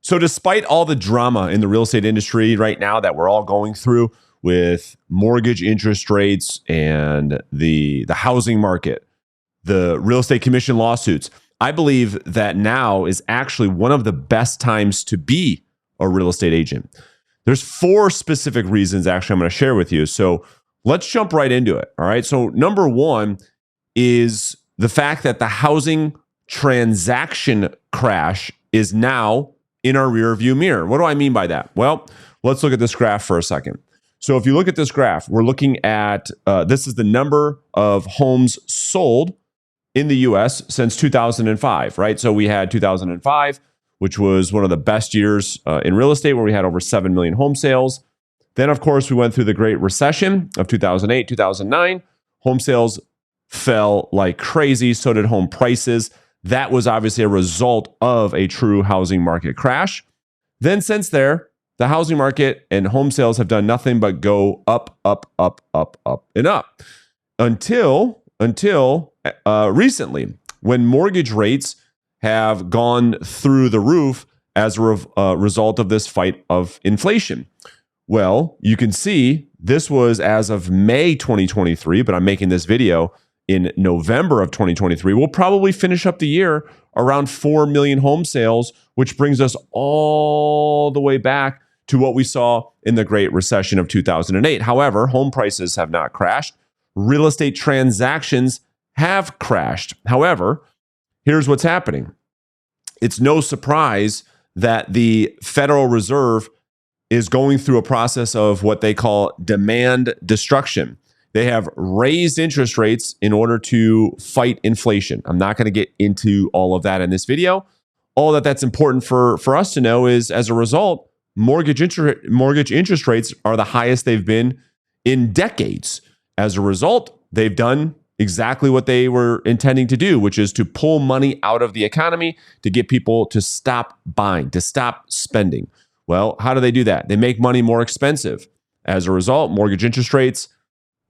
So despite all the drama in the real estate industry right now that we're all going through with mortgage interest rates and the housing market, the real estate commission lawsuits, I believe that now is actually one of the best times to be a real estate agent. There's 4 specific reasons actually I'm going to share with you. So let's jump right into it. All right. So number 1 is the fact that the housing transaction crash is now in our rear view mirror. What do I mean by that? Well, let's look at this graph for a second. So if you look at this graph, we're looking at, this is the number of homes sold in the US since 2005, right? So we had 2005, which was one of the best years in real estate, where we had over 7 million home sales. Then, of course, we went through the Great Recession of 2008, 2009. Home sales fell like crazy. So did home prices. That was obviously a result of a true housing market crash. Then since there, the housing market and home sales have done nothing but go up, up, up, up, up, and up until recently, when mortgage rates have gone through the roof as a result of this fight of inflation. Well, you can see this was as of May 2023, but I'm making this video in November of 2023. We'll probably finish up the year around 4 million home sales, which brings us all the way back to what we saw in the Great Recession of 2008. However, home prices have not crashed. Real estate transactions have crashed. However, here's what's happening. It's no surprise that the Federal Reserve is going through a process of what they call demand destruction. They have raised interest rates in order to fight inflation. I'm not going to get into all of that in this video. All that's important for us to know is, as a result, mortgage interest rates are the highest they've been in decades. As a result, they've done exactly what they were intending to do, which is to pull money out of the economy to get people to stop buying, to stop spending. Well, how do they do that? They make money more expensive. As a result, mortgage interest rates,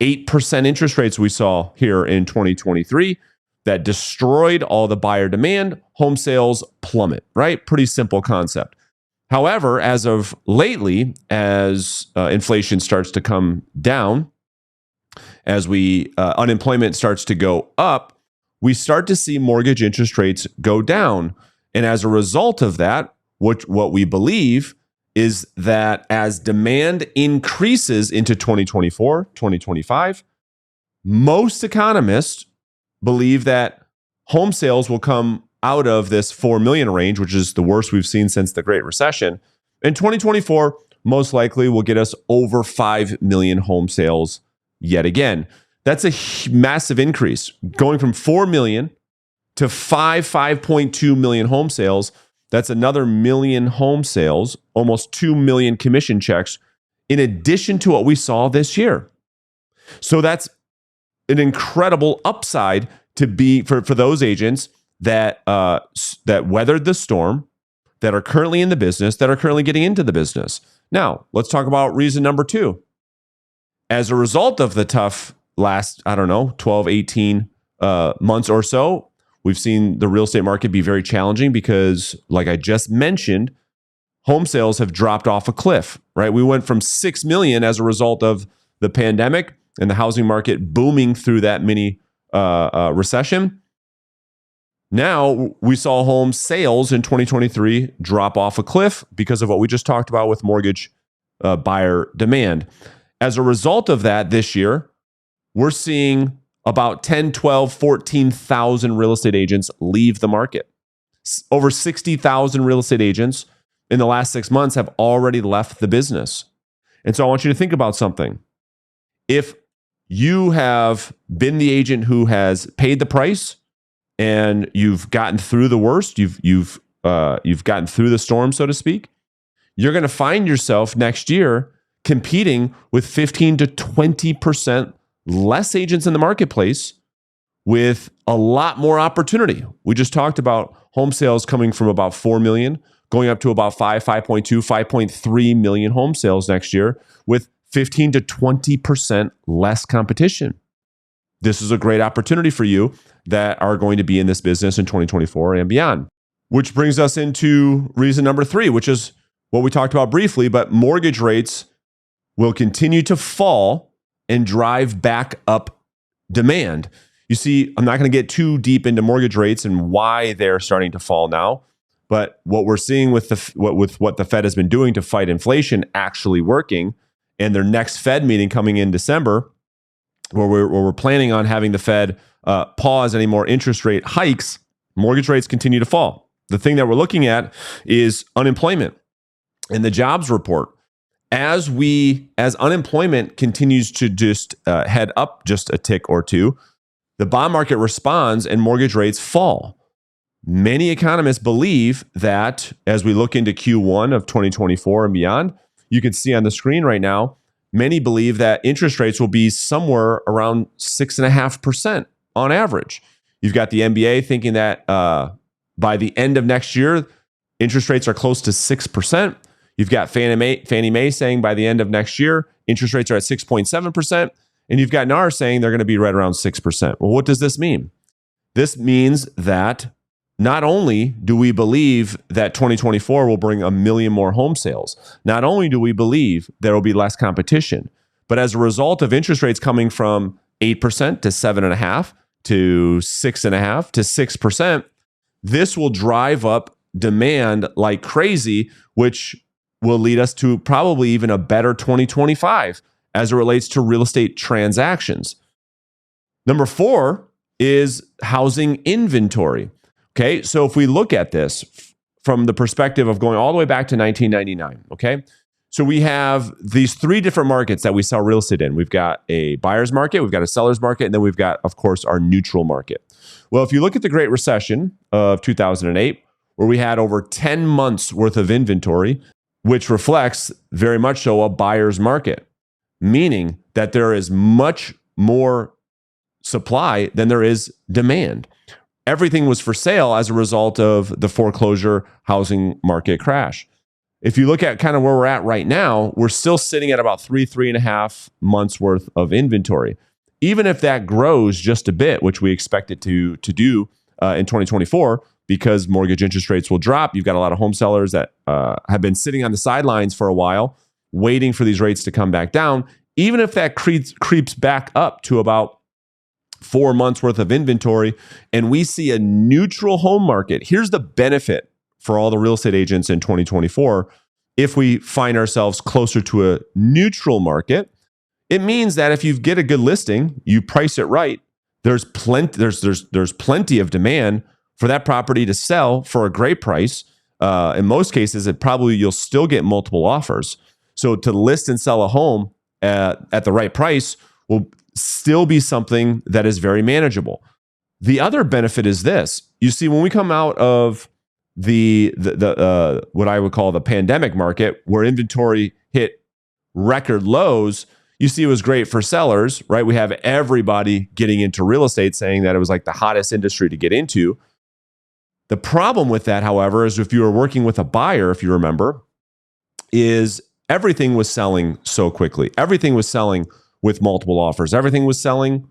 8% interest rates we saw here in 2023, that destroyed all the buyer demand. Home sales plummet, right? Pretty simple concept. However, as of lately, as inflation starts to come down, as unemployment starts to go up, we start to see mortgage interest rates go down. And as a result of that, what we believe is that as demand increases into 2024, 2025, most economists believe that home sales will come out of this 4 million range, which is the worst we've seen since the Great Recession. And 2024 most likely will get us over 5 million home sales yet again. That's a massive increase, going from 4 million to 5.2 million home sales. That's another million home sales, almost 2 million commission checks, in addition to what we saw this year. So that's an incredible upside to be for those agents that weathered the storm, that are currently in the business, that are currently getting into the business. Now, let's talk about reason number 2. As a result of the tough last, 12, 18 months or so, we've seen the real estate market be very challenging because, like I just mentioned, home sales have dropped off a cliff, right? We went from 6 million as a result of the pandemic and the housing market booming through that mini recession. Now we saw home sales in 2023 drop off a cliff because of what we just talked about with mortgage buyer demand. As a result of that, this year, we're seeing about 10, 12, 14,000 real estate agents leave the market. Over 60,000 real estate agents in the last 6 months have already left the business. And so I want you to think about something. If you have been the agent who has paid the price and you've gotten through the worst, you've gotten through the storm, so to speak, you're going to find yourself next year competing with 15 to 20% less agents in the marketplace with a lot more opportunity. We just talked about home sales coming from about 4 million, going up to about 5.2, 5.3 million home sales next year with 15 to 20% less competition. This is a great opportunity for you that are going to be in this business in 2024 and beyond. Which brings us into reason number 3, which is what we talked about briefly, but mortgage rates will continue to fall and drive back up demand. You see, I'm not going to get too deep into mortgage rates and why they're starting to fall now, but what we're seeing with what the Fed has been doing to fight inflation actually working, and their next Fed meeting coming in December, where we're planning on having the Fed pause any more interest rate hikes, mortgage rates continue to fall. The thing that we're looking at is unemployment and the jobs report. As unemployment continues to just head up just a tick or two, the bond market responds and mortgage rates fall. Many economists believe that as we look into Q1 of 2024 and beyond, you can see on the screen right now, many believe that interest rates will be somewhere around 6.5% on average. You've got the MBA thinking that by the end of next year, interest rates are close to 6%. You've got Fannie Mae saying by the end of next year, interest rates are at 6.7%. And you've got NAR saying they're going to be right around 6%. Well, what does this mean? This means that not only do we believe that 2024 will bring 1 million more home sales, not only do we believe there will be less competition, but as a result of interest rates coming from 8% to 7.5% to 6.5% to 6%, this will drive up demand like crazy, which will lead us to probably even a better 2025 as it relates to real estate transactions. Number 4 is housing inventory. Okay, so if we look at this from the perspective of going all the way back to 1999, okay, so we have these 3 different markets that we sell real estate in. We've got a buyer's market, we've got a seller's market, and then we've got, of course, our neutral market. Well, if you look at the Great Recession of 2008, where we had over 10 months worth of inventory, which reflects very much so a buyer's market, meaning that there is much more supply than there is demand. Everything was for sale as a result of the foreclosure housing market crash. If you look at kind of where we're at right now, we're still sitting at about 3.5 months worth of inventory. Even if that grows just a bit, which we expect it to do in 2024, because mortgage interest rates will drop. You've got a lot of home sellers that have been sitting on the sidelines for a while, waiting for these rates to come back down. Even if that creeps back up to about 4 months worth of inventory, and we see a neutral home market, here's the benefit for all the real estate agents in 2024. If we find ourselves closer to a neutral market, it means that if you get a good listing, you price it right, there's plenty of demand for that property to sell for a great price. In most cases, you'll still get multiple offers. So to list and sell a home at the right price will still be something that is very manageable. The other benefit is this. You see, when we come out of the what I would call the pandemic market, where inventory hit record lows, you see it was great for sellers, right? We have everybody getting into real estate saying that it was like the hottest industry to get into. The problem with that, however, is if you were working with a buyer, if you remember, is everything was selling so quickly. Everything was selling with multiple offers. Everything was selling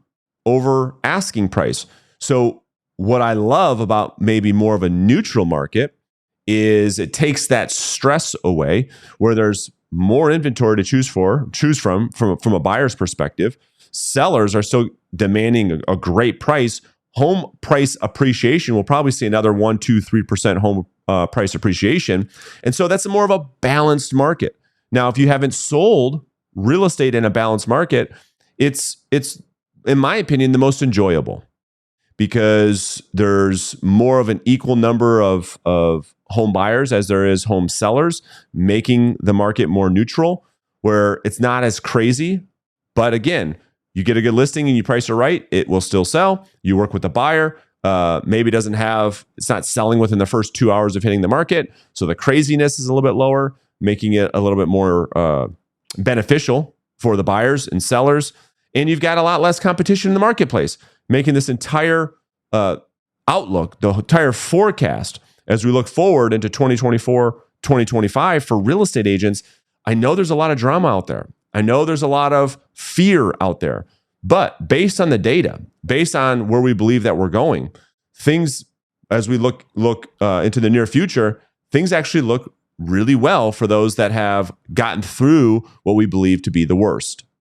over asking price. So what I love about maybe more of a neutral market is it takes that stress away, where there's more inventory to choose from a buyer's perspective. Sellers are still demanding a great price. Home price appreciation will probably see another 1%, 2%, 3% home price appreciation. And so that's more of a balanced market. Now, if you haven't sold real estate in a balanced market, it's in my opinion, the most enjoyable, because there's more of an equal number of home buyers as there is home sellers, making the market more neutral, where it's not as crazy. But again, you get a good listing and you price it right, it will still sell. You work with the buyer, maybe it's not selling within the first 2 hours of hitting the market. So the craziness is a little bit lower, making it a little bit more beneficial for the buyers and sellers. And you've got a lot less competition in the marketplace, making this entire outlook, the entire forecast as we look forward into 2024, 2025 for real estate agents. I know there's a lot of drama out there. I know there's a lot of fear out there, but based on the data, based on where we believe that we're going, things as we look into the near future, things actually look really well for those that have gotten through what we believe to be the worst.